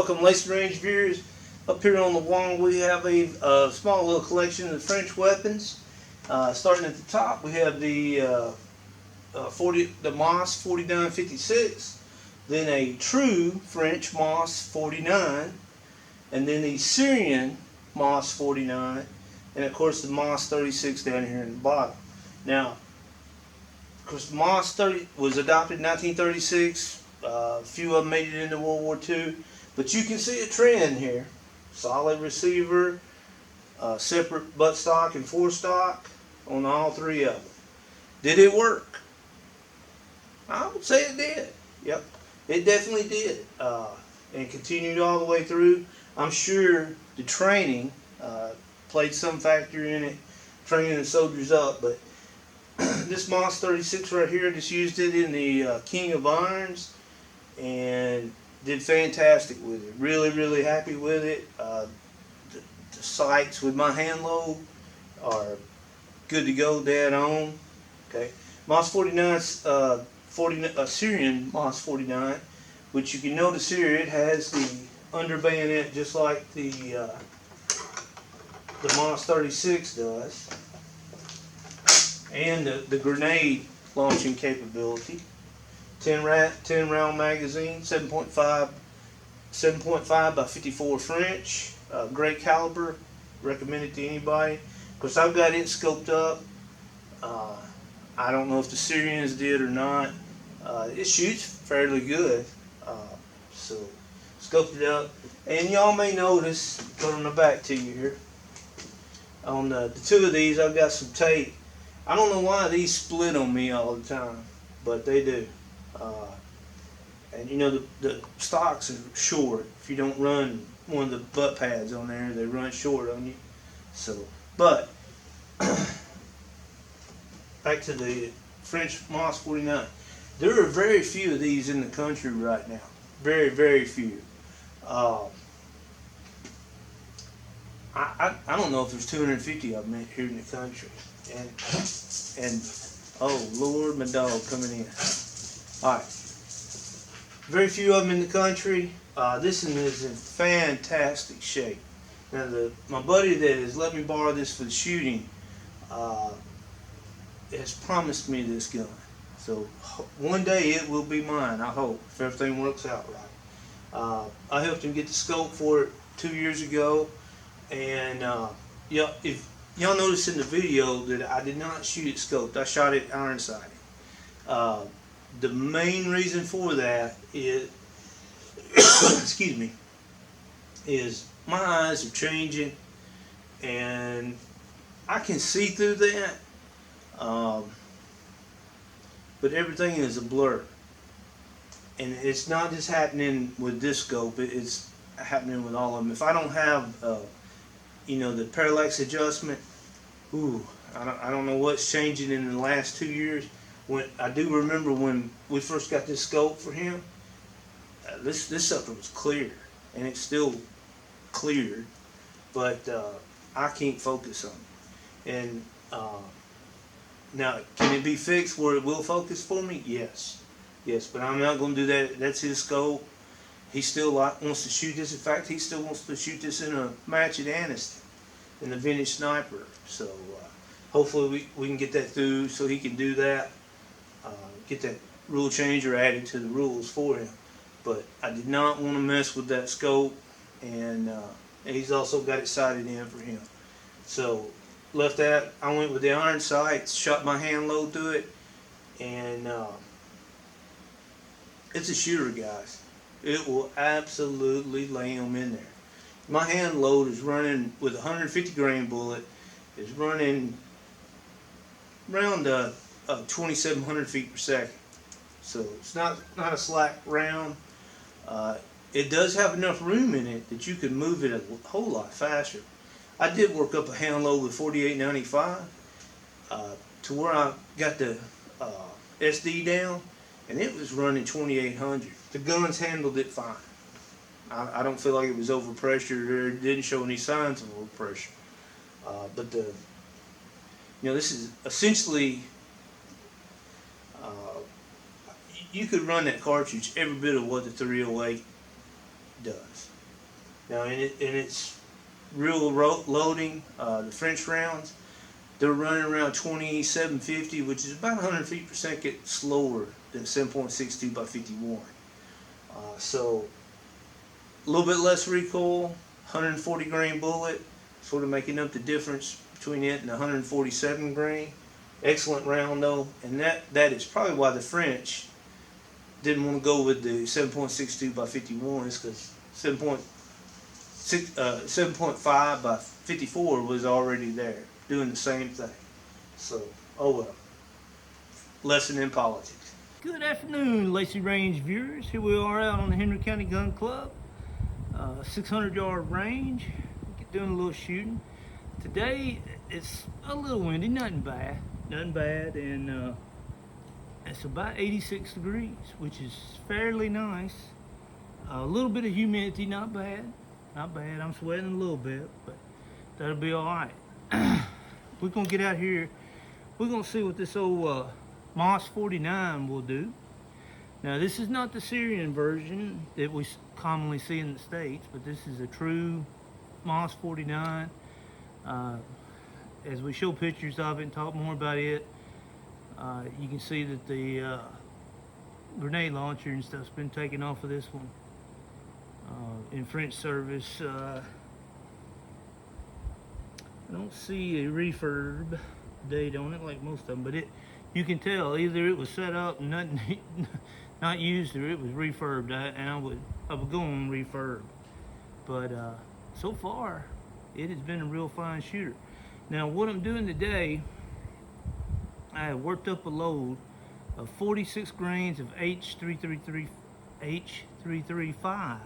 Welcome, ladies and range viewers. Up here on the wall we have a small little collection of French weapons. Starting at the top, we have the Moss 4956, then a true French Moss 49, and then the Syrian Moss 49, and of course the Moss 36 down here in the bottom. Now, of course, Moss 30 was adopted in 1936. A few of them made it into World War II, but you can see a trend here. Solid receiver, separate buttstock and forestock on all three of them. Did it work? I would say it did. Yep, it definitely did, and continued all the way through. I'm sure the training played some factor in it, training the soldiers up, but this Moss 36 right here, I just used it in the King of Irons and did fantastic with it. Really happy with it. The sights with my hand load are good to go, dead on. Okay, Moss 49, Syrian Moss 49, which you can notice here, it has the under bayonet just like the Moss 36 does, and the grenade launching capability. 10 round magazine, 7.5 by 54 French, great caliber, recommend it to anybody. Of course, I've got it scoped up. I don't know if the Syrians did or not. It shoots fairly good, so scoped it up. And y'all may notice, put on the back to you here, on the two of these I've got some tape. I don't know why these split on me all the time, but they do. And you know, the stocks are short. If you don't run one of the butt pads on there, they run short on you. So, but back to the French Moss 49. There are very few of these in the country right now. Very few. I don't know if there's 250 of them here in the country. And oh Lord, my dog coming in. All right, very few of them in the country. This one is in fantastic shape. Now, my buddy that has let me borrow this for the shooting has promised me this gun. So one day it will be mine, I hope, if everything works out right. I helped him get the scope for it 2 years ago, and yeah, if y'all notice in the video that I did not shoot it scoped, I shot it iron sighted. The main reason for that is, excuse me, is my eyes are changing, and I can see through that, but everything is a blur. And it's not just happening with this scope, it's happening with all of them. If I don't have, you know, the parallax adjustment, I don't know what's changing in the last 2 years. When I do remember when we first got this scope for him, this sucker was clear, and it's still cleared, but I can't focus on it. And now, can it be fixed where it will focus for me? Yes, but I'm not going to do that. That's his scope. He still wants to shoot this. In fact, he still wants to shoot this in a match at Aniston, in the vintage sniper. So hopefully we can get that through so he can do that. Get that rule changer added to the rules for him. But I did not want to mess with that scope, and he's also got it sighted in for him. So left that. I went with the iron sights, shot my hand load through it, and it's a shooter, guys. It will absolutely lay them in there. My hand load is running with a 150 grain bullet, is running around 2,700 feet per second. So it's not a slack round. It does have enough room in it that you can move it a whole lot faster. I did work up a hand load with 4895 to where I got the SD down, and it was running 2,800. The guns handled it fine. I don't feel like it was overpressured, or it didn't show any signs of overpressure. But you know, this is essentially, you could run that cartridge every bit of what the 308 does. Now, and it's real loading. The French rounds, they're running around 2750, which is about 150 per second slower than 7.62 by 51. So a little bit less recoil, 140 grain bullet, sort of making up the difference between it and the 147 grain. Excellent round though, and that is probably why the French didn't want to go with the 7.62 by 51, is because 7.5 by 54 was already there doing the same thing. So, oh well. Lesson in politics. Good afternoon, Lacey Range viewers. Here we are out on the Henry County Gun Club, 600-yard range, doing a little shooting. Today it's a little windy, nothing bad, and it's about 86 degrees, which is fairly nice. A little bit of humidity, not bad. I'm sweating a little bit, but that'll be all right. We're gonna get out here. We're gonna see what this old Moss 49 will do. Now, this is not the Syrian version that we commonly see in the States, but this is a true Moss 49. As we show pictures of it and talk more about it, you can see that the grenade launcher and stuff's been taken off of this one. In French service, I don't see a refurb date on it like most of them, but you can tell either it was set up and not used, or it was refurbed, and I would go on refurb. But so far, it has been a real fine shooter. Now, what I'm doing today, I have worked up a load of 46 grains of H335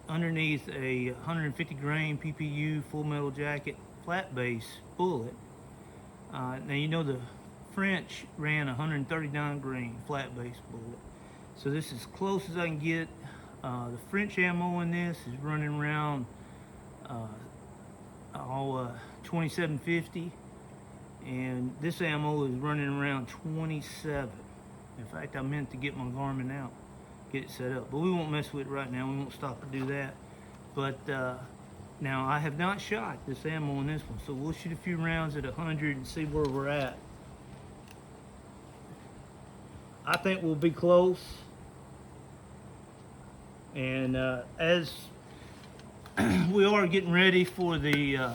underneath a 150 grain PPU full metal jacket flat base bullet. Now, you know the French ran 139 grain flat base bullet, so this is as close as I can get. The French ammo in this is running around 2750, and this ammo is running around 27. In fact, I meant to get my Garmin out, get it set up, but we won't mess with it right now. We won't stop to do that. But now, I have not shot this ammo in this one, so we'll shoot a few rounds at 100 and see where we're at. I think we'll be close. And as we are getting ready for the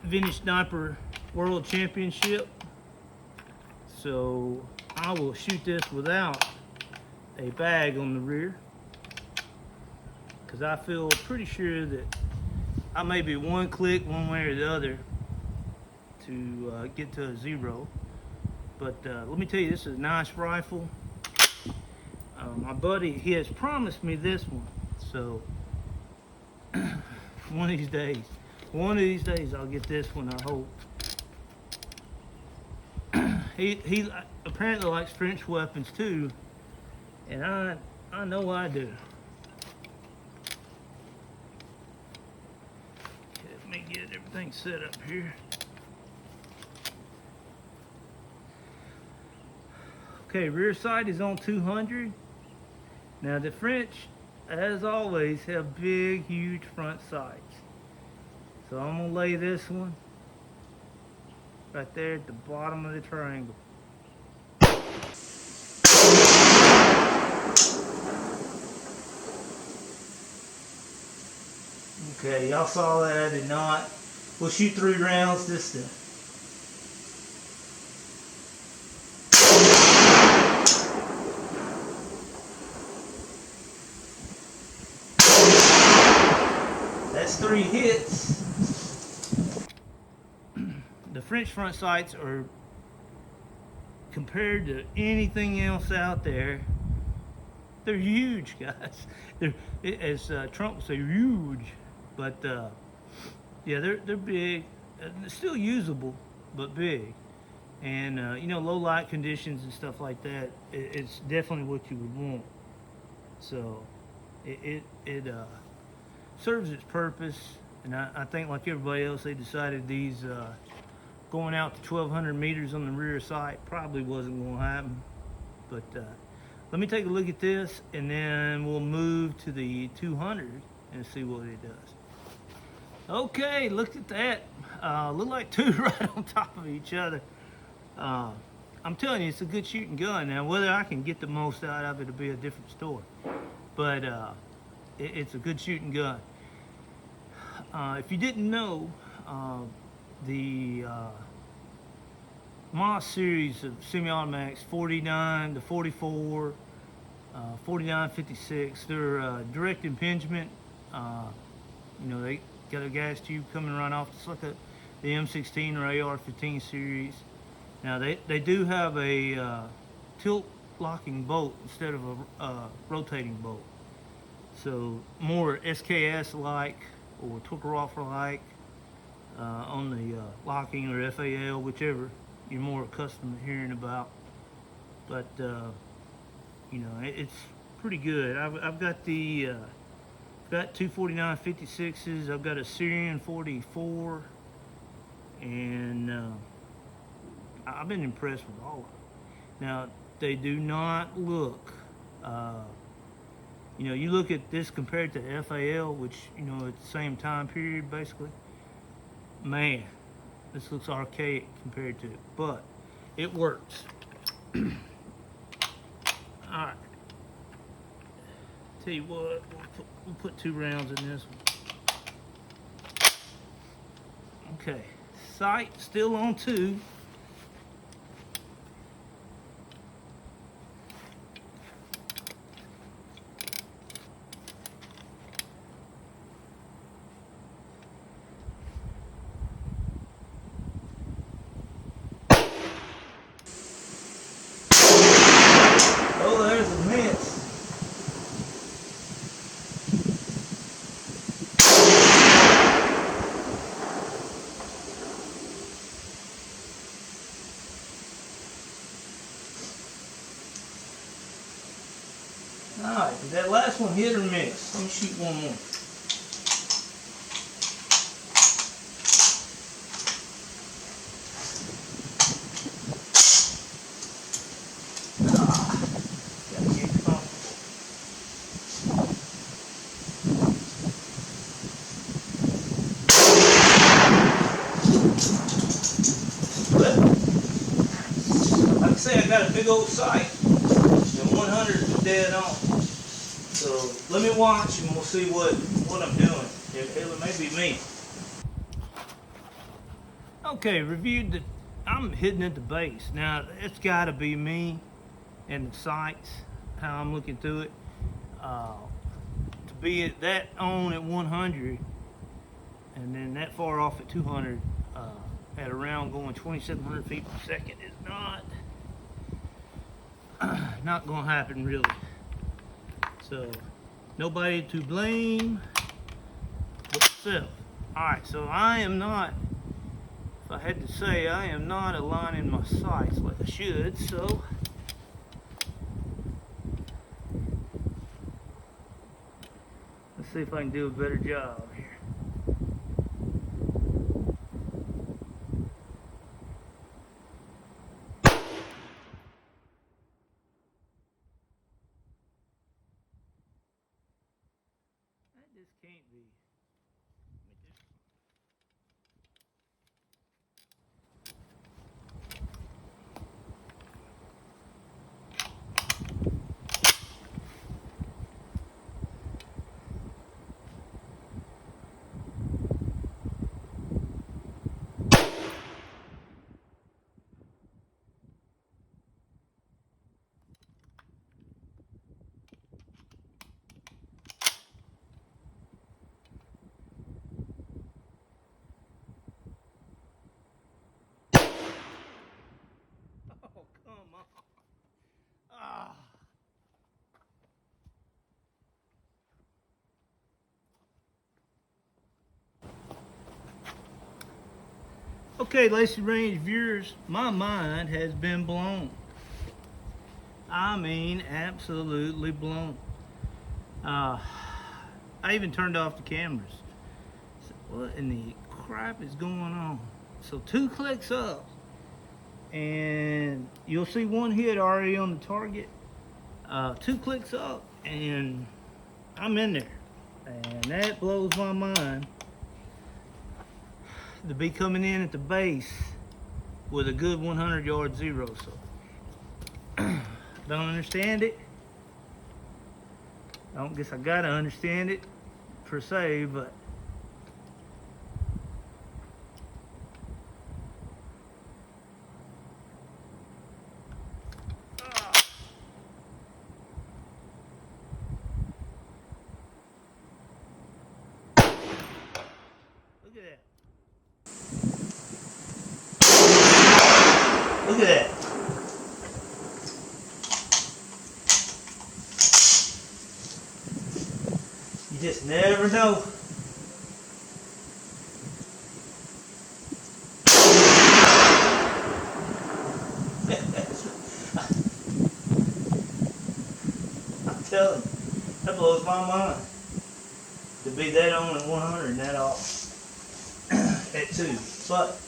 Vintage Sniper World Championship, so I will shoot this without a bag on the rear, because I feel pretty sure that I may be one click one way or the other to get to a zero. But let me tell you, this is a nice rifle. My buddy, he has promised me this one, so one of these days I'll get this one, I hope. He apparently likes French weapons too, and I know I do. Okay, let me get everything set up here. Okay, rear sight is on 200. Now, the French, as always, have big, huge front sights. So I'm gonna lay this one right there at the bottom of the triangle. Okay, y'all saw that, I did not. We'll shoot 3 rounds this time. That's 3 hits. The French front sights are, compared to anything else out there, they're huge, guys. They're, as Trump would say, huge. But yeah, they're big. They're still usable, but big. And you know, low light conditions and stuff like that, it's definitely what you would want. So it serves its purpose. And I think, like everybody else, they decided these going out to 1,200 meters on the rear sight probably wasn't going to happen. But let me take a look at this, and then we'll move to the 200 and see what it does. Okay, look at that. Look like two right on top of each other. I'm telling you, it's a good shooting gun. Now, whether I can get the most out of it will be a different story. But it's a good shooting gun. If you didn't know, the MOS series of semi-automatics, 49 to 44, 49, 56, they're direct impingement. You know, they got a gas tube coming right off, just like the M16 or AR-15 series. Now they do have a tilt locking bolt instead of a rotating bolt. So more SKS like or Tokoroff like on the locking or FAL, whichever you're more accustomed to hearing about. But you know, it's pretty good. I've got the got two 49 56s. I've got a Syrian 44, and I've been impressed with all of them. Now, they do not look, you know, you look at this compared to FAL, which, you know, at the same time period, basically. Man, this looks archaic compared to it, but it works. All right. Tell you what, we'll put 2 rounds in this one. Okay, sight still on 2. Oh, there's a miss. Alright, did that last one hit or miss? Let me shoot one more. Gotta get comfortable. But, like I say, I got a big old sight. And 100 is dead on. So let me watch and we'll see what I'm doing. It may be me. Okay, reviewed the. I'm hitting at the base. Now it's got to be me and the sights, how I'm looking through it. To be at that on at 100 and then that far off at 200 at a round going 2,700 feet per second is not going to happen really. So nobody to blame but myself. Alright, so I am not, if I had to say, I am not aligning my sights like I should, so let's see if I can do a better job here. That just can't be. Oh, come on. Ah. Okay, Lacey Range viewers, my mind has been blown. I mean, absolutely blown. I even turned off the cameras. So, what in the crap is going on? So 2 clicks up, and you'll see 1 hit already on the target. 2 clicks up and I'm in there. And that blows my mind to be coming in at the base with a good 100-yard zero. So don't understand it. I don't guess I gotta understand it per se, but look at that. Look at that. You just never know. I'm telling you, that blows my mind. To be that on at 100 and that off at 2. But,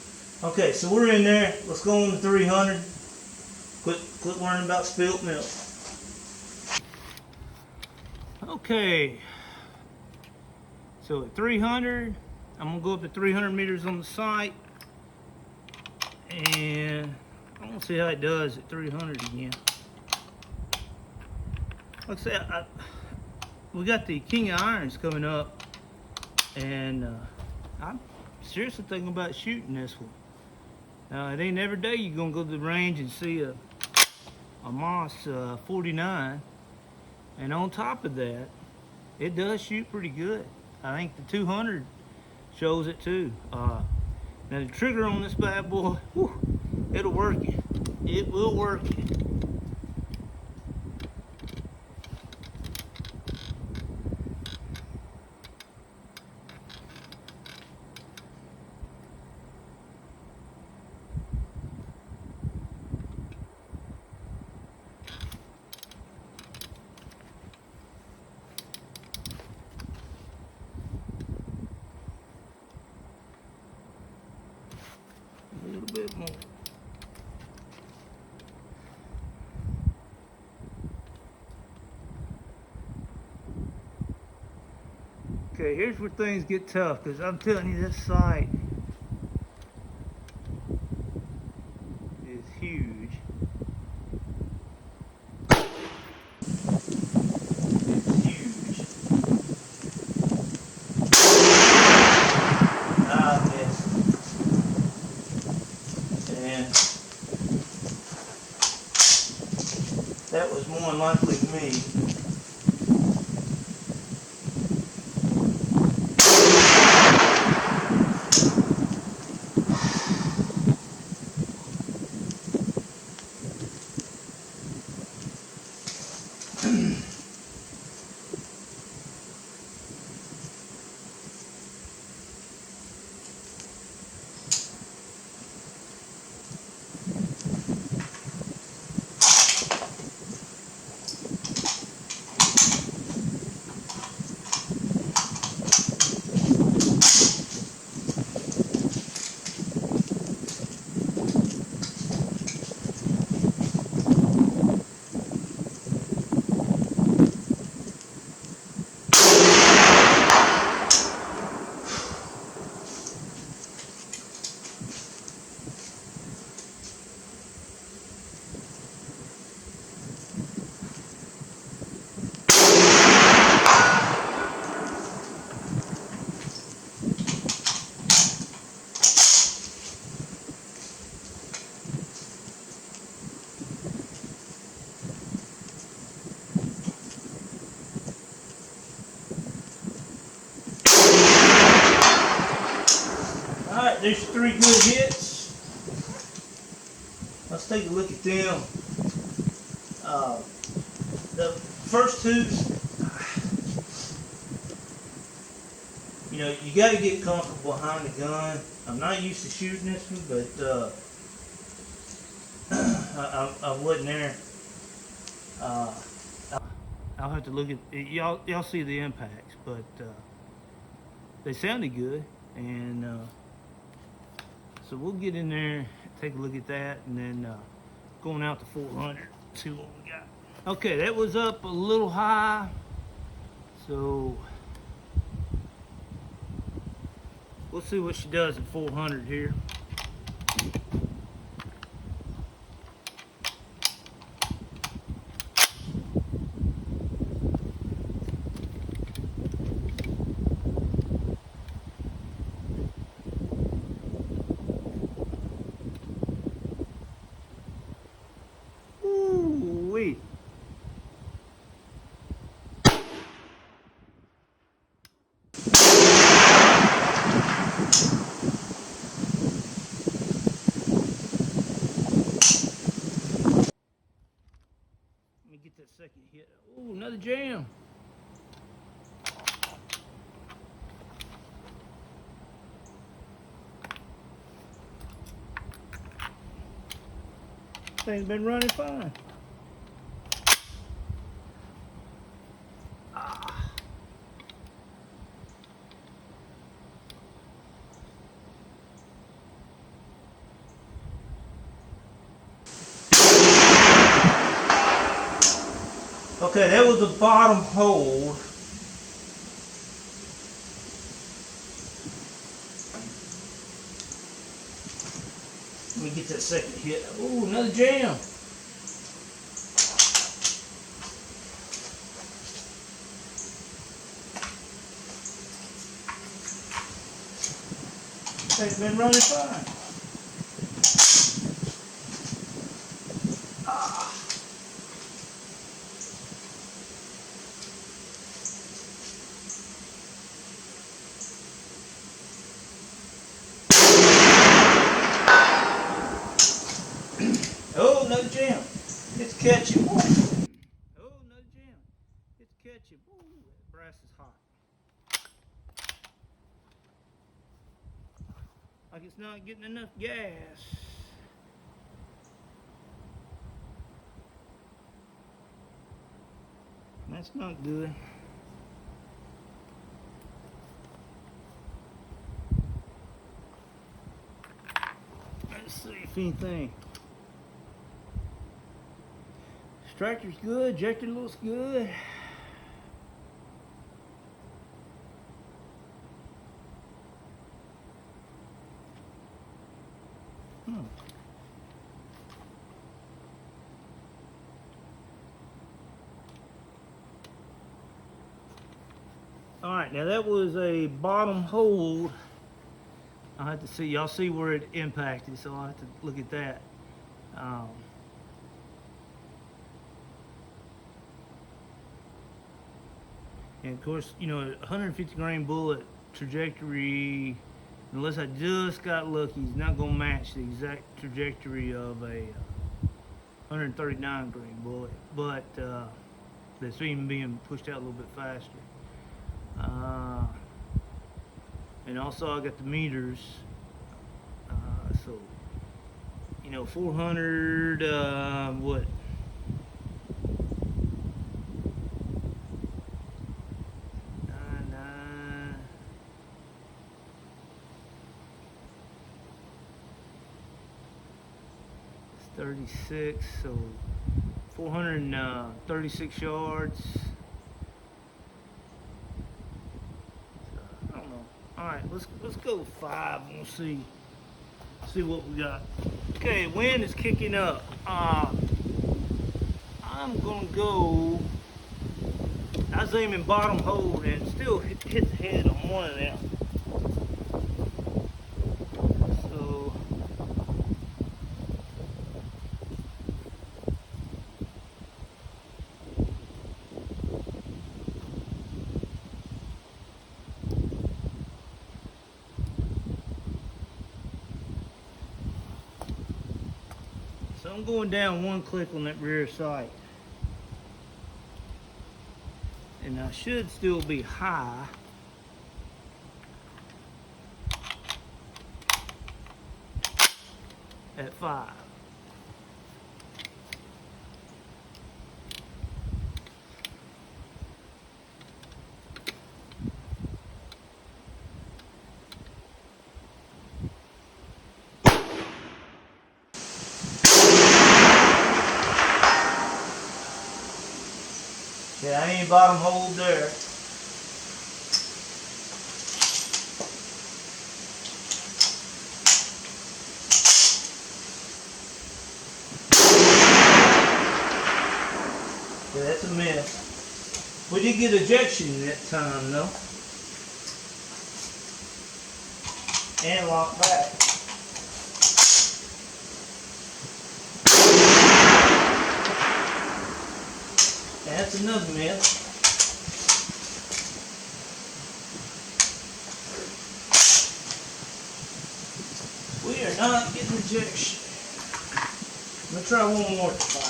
okay, so we're in there. Let's go on to 300. Quit worrying about spilt milk. Okay. So at 300, I'm gonna go up to 300 meters on the sight, and I'm gonna see how it does at 300 again. Like I said, we got the King of Irons coming up, and I'm seriously thinking about shooting this one. Now, it ain't every day you're gonna go to the range and see a Moss 49, and on top of that, it does shoot pretty good. I think the 200 shows it too. Now the trigger on this bad boy, whew, it'll work you. It will work you. A little bit more. Okay, here's where things get tough, because I'm telling you, this sight is huge. It's huge. Ah, yes. And that was more than likely me. Alright, there's 3 good hits. Let's take a look at them. The first 2, you know, you got to get comfortable behind the gun. I'm not used to shooting this one, but I wasn't there. I'll have to look at it. Y'all see the impacts, but they sounded good, and so we'll get in there, take a look at that, and then going out to 400, see what we got. Okay, that was up a little high, so we'll see what she does at 400 here. Ooh-wee. Let me get that second hit. Ooh, another jam. Thing's been running fine. Okay, that was the bottom hold. Let me get that second hit. Ooh, another jam. Thing's been running fine. Oh, another jam. It's catching. Woo. Oh, another jam. It's catching. Woo. That brass is hot. Like it's not getting enough gas. That's not good. Let's see if anything. Tractor's good, ejector looks good. All right, now that was a bottom hold. I'll have to see, y'all see where it impacted, so I'll have to look at that. And of course, you know, 150 grain bullet trajectory, unless I just got lucky, is not gonna match the exact trajectory of a 139 grain bullet, but that's even being pushed out a little bit faster. And also I got the meters, so you know, 400 what, 36, so 436 yards. I don't know. All right, let's go with 5 and we'll see what we got. Okay, wind is kicking up. I'm gonna go. I was aiming bottom hold and still hit the head on one of them. So I'm going down one click on that rear sight. And I should still be high. At 5. main bottom hole there. Yeah, that's a mess. We did get ejection that time though. And lock back. That's another mess. We are not getting ejection. I'm gonna try one more time.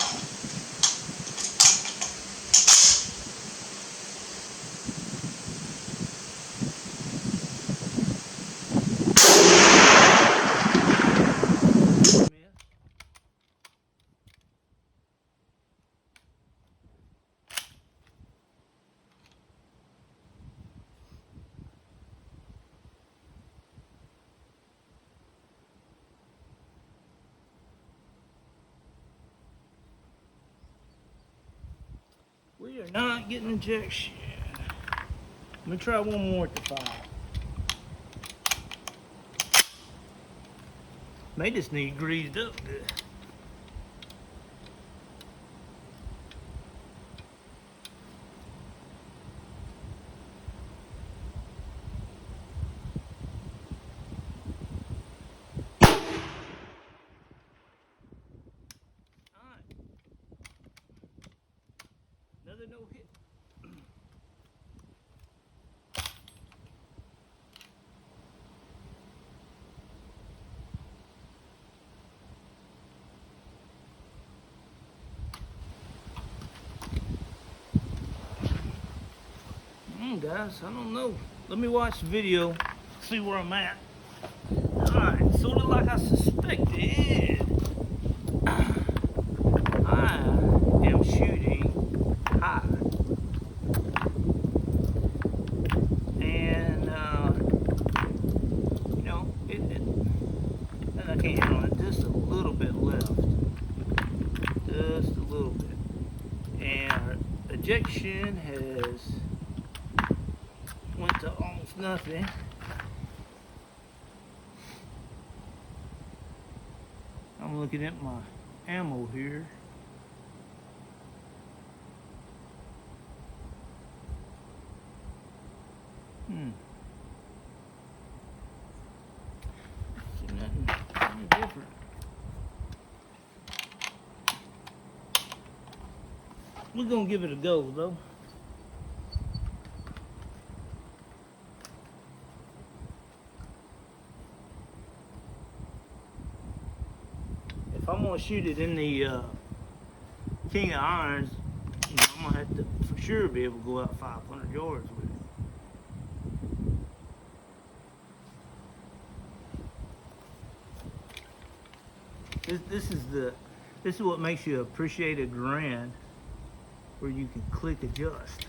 We are not getting ejection. I'm gonna try one more at the 5. May just need greased up good. Alright. Another no hit. Guys, I don't know. Let me watch the video, see where I'm at. Alright, sort of like I suspected. I am shooting high. And, you know, and I can't handle it. Just a little bit left. Just a little bit. And our ejection has went to almost nothing. I'm looking at my ammo here. See nothing different. We're gonna give it a go though. If I'm gonna shoot it in the King of Irons, you know, I'm gonna have to for sure be able to go out 500 yards with it. This is what makes you appreciate a grand, where you can click adjust.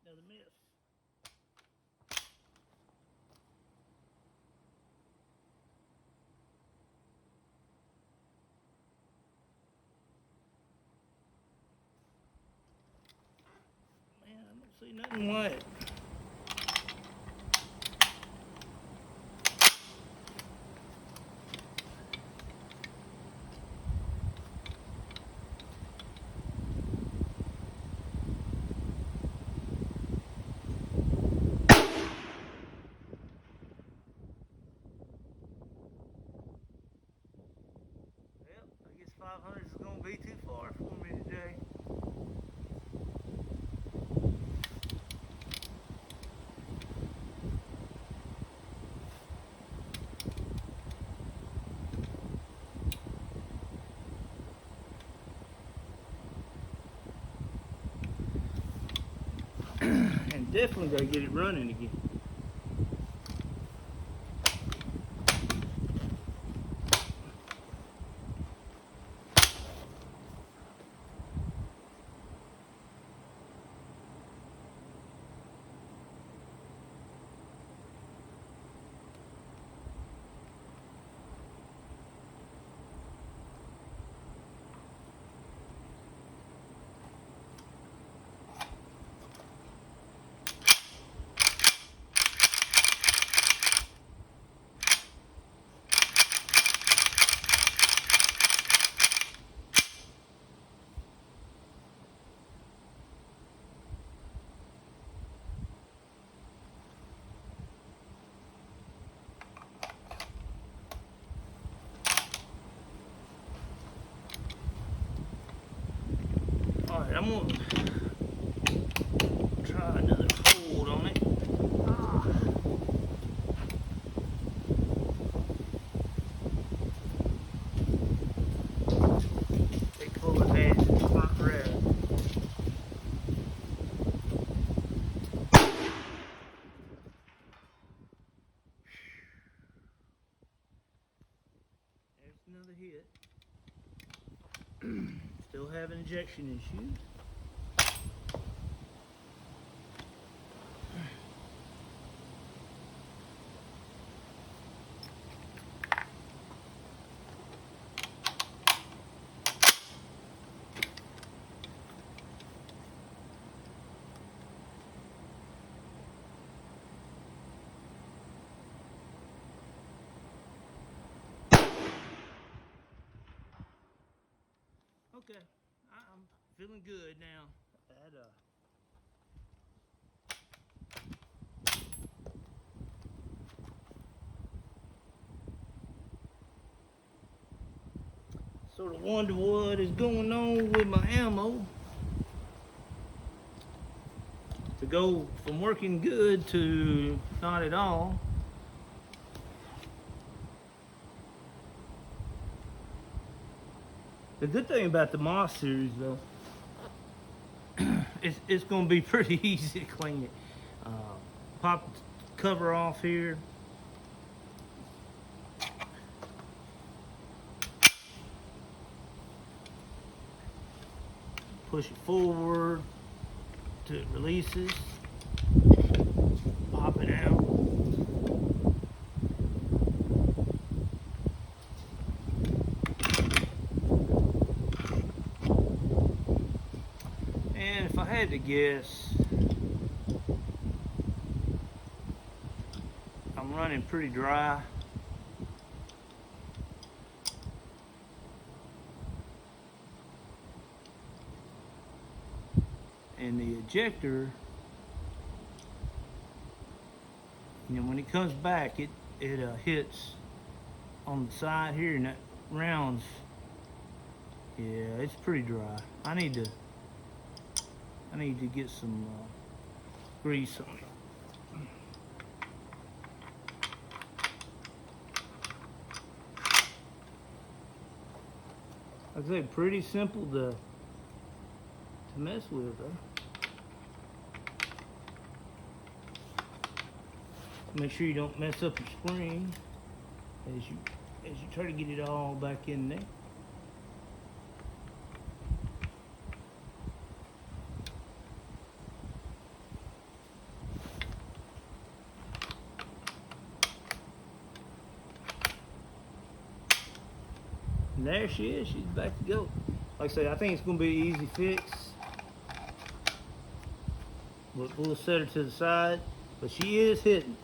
Another miss. Man, I don't see nothing wet. Well, I guess 500 is going to be too far for me today. And definitely got to get it running again. I'm gonna try another hold on it. They pull it back to the front rail. There's another hit. Still having ejection issues. Okay, I'm feeling good now. That, sort of wonder what is going on with my ammo to go from working good to not at all. The good thing about the Moss series, though, it's going to be pretty easy to clean it. Pop the cover off here. Push it forward till it releases. Pop it out. And if I had to guess, I'm running pretty dry. And the ejector, when it comes back, it hits on the side here, and that rounds. Yeah, it's pretty dry. I need to get some grease on it. Like I said, pretty simple to mess with, though. Make sure you don't mess up your spring as you try to get it all back in there. And there she is. She's back to go. Like I say, I think it's going to be an easy fix. We'll set her to the side, but she is hitting.